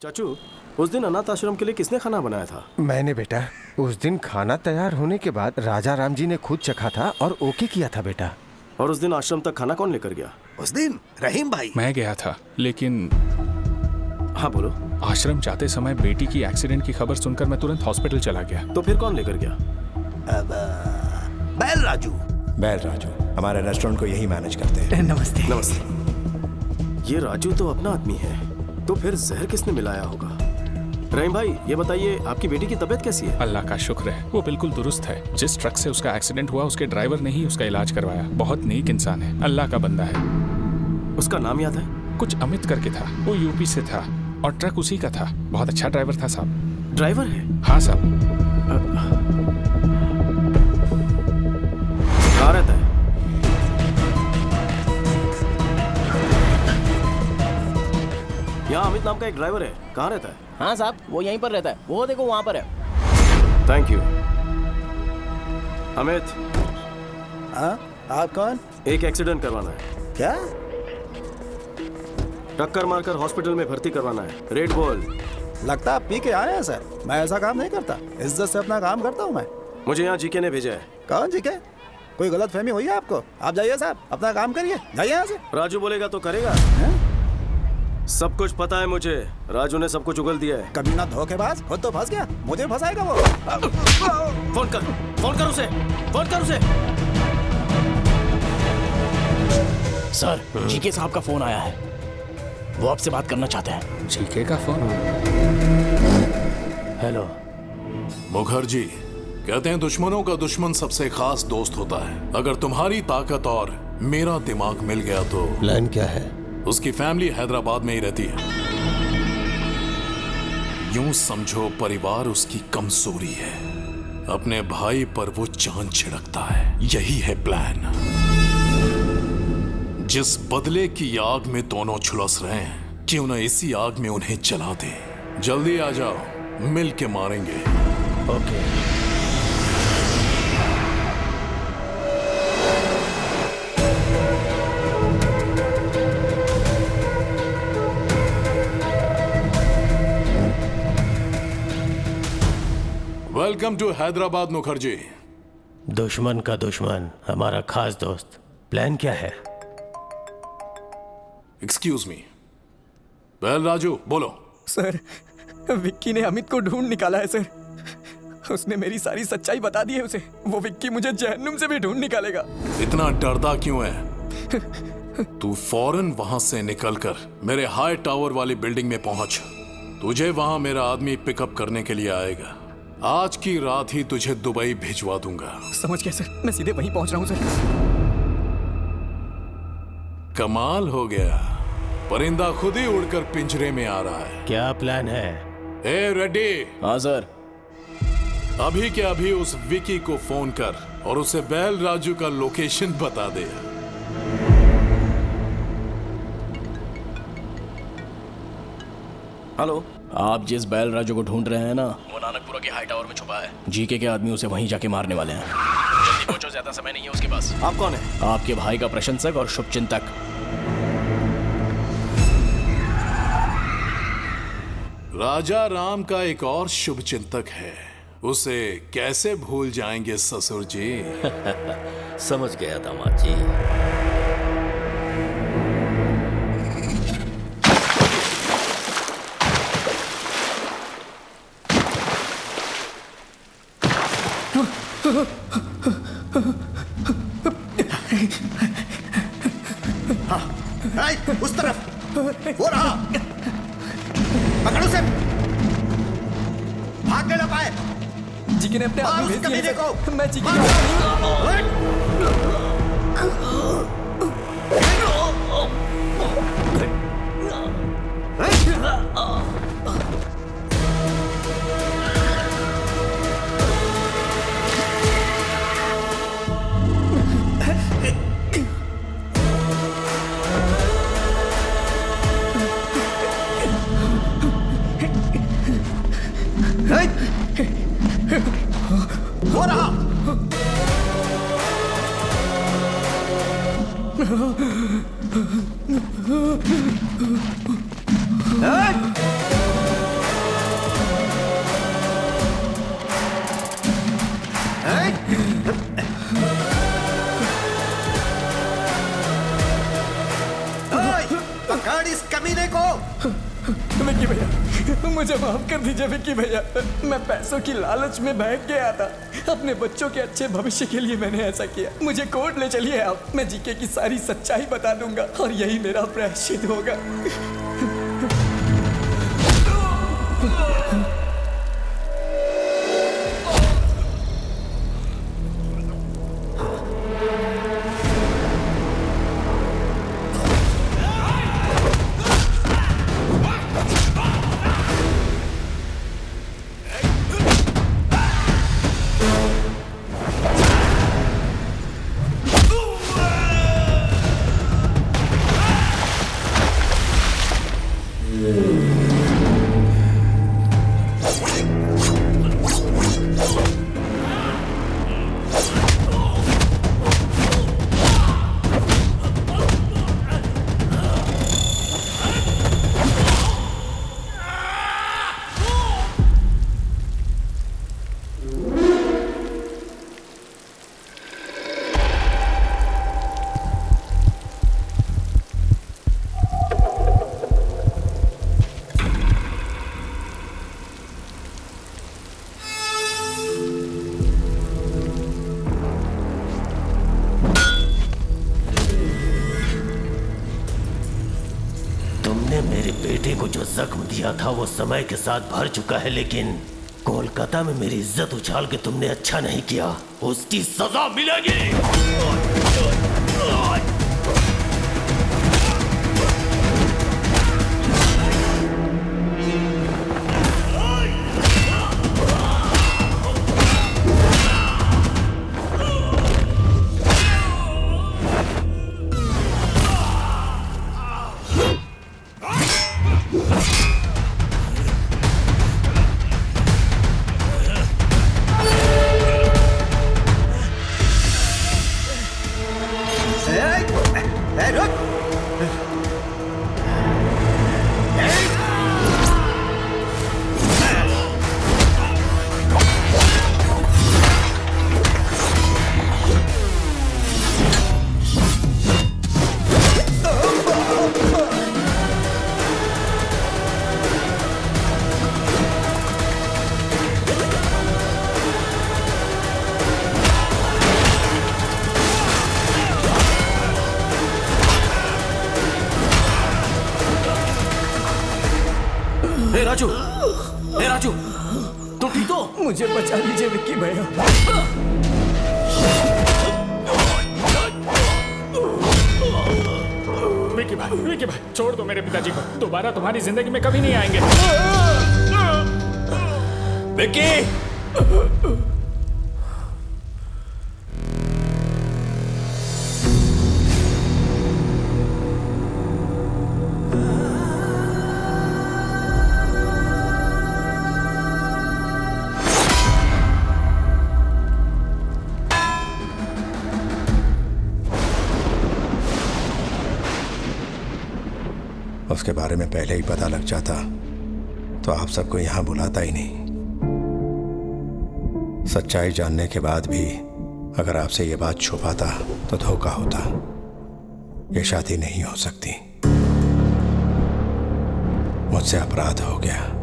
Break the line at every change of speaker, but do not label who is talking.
चाचू, उस दिन अनाथ आश्रम के लिए किसने खाना बनाया था?
मैंने बेटा। उस दिन खाना तैयार होने के बाद राजा राम जी ने खुद चखा था और ओके किया था बेटा।
और उस दिन आश्रम तक खाना कौन लेकर गया?
उस दिन रहीम भाई।
मैं गया था, लेकिन
हाँ बोलो।
आश्रम जाते समय बेटी की एक्सीडेंट की खबर सुनकर मैं तुरंत हॉस्पिटल चला गया।
तो फिर कौन लेकर गया?
बैल राजू।
बैल राजू हमारे रेस्टोरेंट को यही मैनेज करते हैं।
नमस्ते।
नमस्ते। ये राजू तो अपना आदमी है, तो फिर जहर किसने मिलाया होगा? रहीम भाई, ये बताइए आपकी बेटी की तबीयत कैसी है?
अल्लाह का शुक्र है, वो बिल्कुल दुरुस्त है। जिस ट्रक से उसका एक्सीडेंट हुआ उसके ड्राइवर ने ही उसका इलाज करवाया। बहुत नेक इंसान है, अल्लाह का बंदा है।
उसका नाम याद है?
कुछ अमित करके था, वो यूपी से था और ट्रक उसी का था। बहुत अच्छा ड्राइवर था साहब।
ड्राइवर है?
हाँ साहब।
कहाँ रहता है? यहाँ अमित नाम का एक ड्राइवर है, कहाँ रहता है?
हाँ साहब, वो यहीं पर रहता है। वो देखो वहाँ पर है।
Thank you. अमित,
हाँ, आप कौन?
एक एक्सीडेंट करवाना है।
क्या?
टक्कर मारकर हॉस्पिटल में भर्ती करवाना है। रेड बोल।
लगता आप पी के आए हैं सर। मैं ऐसा काम नहीं करता, इज्जत से अपना काम करता हूँ मैं।
मुझे यहाँ जीके ने भेजा है।
कौन जी के? कोई गलत फहमी हुई है आपको? आप जाइए साहब, अपना काम करिए, जाइए यहाँ से।
राजू बोलेगा तो करेगा। सब कुछ पता है मुझे। राजू ने सब कुछ उगल दिया है।
कभी ना धोखेबाज, खुद तो फंस गया, मुझे फंसाएगा वो।
फोन कर, फोन कर उसे, फोन कर उसे।
सर, जीके साहब का फोन आया है। वो आपसे बात करना चाहते हैं।
जीके का फोन?
हेलो।
मुखर्जी, कहते हैं दुश्मनों का दुश्मन सबसे खास दोस्त होता है। अगर तुम्हारी ताकत और मेरा दिमाग मिल गया तो
प्लान क्या है?
उसकी फैमिली हैदराबाद में ही रहती है। यूं समझो परिवार उसकी कमजोरी है। अपने भाई पर वो जान छिड़कता है। यही है प्लान। जिस बदले की आग में दोनों झुलस रहे हैं, क्यों ना इसी आग में उन्हें जला दे। जल्दी आ जाओ, मिल के मारेंगे।
Okay.
Welcome to Hyderabad Mukherjee.
दुश्मन का दुश्मन हमारा खास दोस्त। प्लान क्या है?
Excuse me. बैल राजू, बोलो।
सर, विक्की ने अमित को ढूंढ निकाला है सर। उसने मेरी सारी सच्चाई बता दी है उसे। वो विक्की मुझे जहन्नुम से भी ढूंढ निकालेगा।
इतना डरता क्यों है? तू फौरन वहां से निकलकर मेरे हाई टावर वाली बिल्डिंग में पहुंच। तुझे वहां मेरा आदमी पिकअप करने के लिए आएगा। आज की रात ही तुझे दुबई भिजवा दूंगा।
समझ गया सर, मैं सीधे वहीं पहुंच रहा हूं सर।
कमाल हो गया, परिंदा खुद ही उड़कर पिंजरे में आ रहा है।
क्या प्लान है?
ए रेड्डी।
हाँ सर।
अभी के अभी उस विकी को फोन कर और उसे बैल राजू का लोकेशन बता दे।
हेलो।
आप जिस बैल राजू को ढूंढ रहे हैं ना, वो नानकपुरा के हाई टावर में छुपा है। जीके के आदमी उसे वहीं जाके मारने वाले हैं। जल्दी पहुंचो, ज्यादा समय नहीं है उसके पास।
आप कौन है?
आपके भाई का प्रशंसक और शुभचिंतक।
राजा राम का एक और शुभचिंतक है, उसे कैसे भूल जाएंगे ससुर जी।
समझ गया दामाद जी।
उस तरफ वो रहा। पकड़ो उसे। भागने ना पाए।
जीके ने अपने
मार
आदमी
उस
भेज दिए
कमीने
हैं
को।
सर। मैं जीके का
वो रहा।
विक्की भैया, मुझे माफ कर दीजिए विक्की भैया। मैं पैसों की लालच में बहक गया था। अपने बच्चों के अच्छे भविष्य के लिए मैंने ऐसा किया। मुझे कोर्ट ले चलिए आप, मैं जीके की सारी सच्चाई बता दूंगा और यही मेरा प्रायश्चित होगा।
मेरे बेटे को जो जख्म दिया था वो समय के साथ भर चुका है, लेकिन कोलकाता में मेरी इज्जत उछाल के तुमने अच्छा नहीं किया, उसकी सजा मिलेगी।
राजू, तुम ठीक हो?
मुझे बचा लीजिए विक्की भैया।
विक्की भाई, छोड़ दो मेरे पिताजी को, दोबारा तुम्हारी जिंदगी में कभी नहीं आएंगे।
विक्की!
उसके बारे में पहले ही पता लग जाता तो आप सबको यहां बुलाता ही नहीं। सच्चाई जानने के बाद भी अगर आपसे ये बात छुपाता तो धोखा होता। ये शादी नहीं हो सकती। मुझसे अपराध हो गया।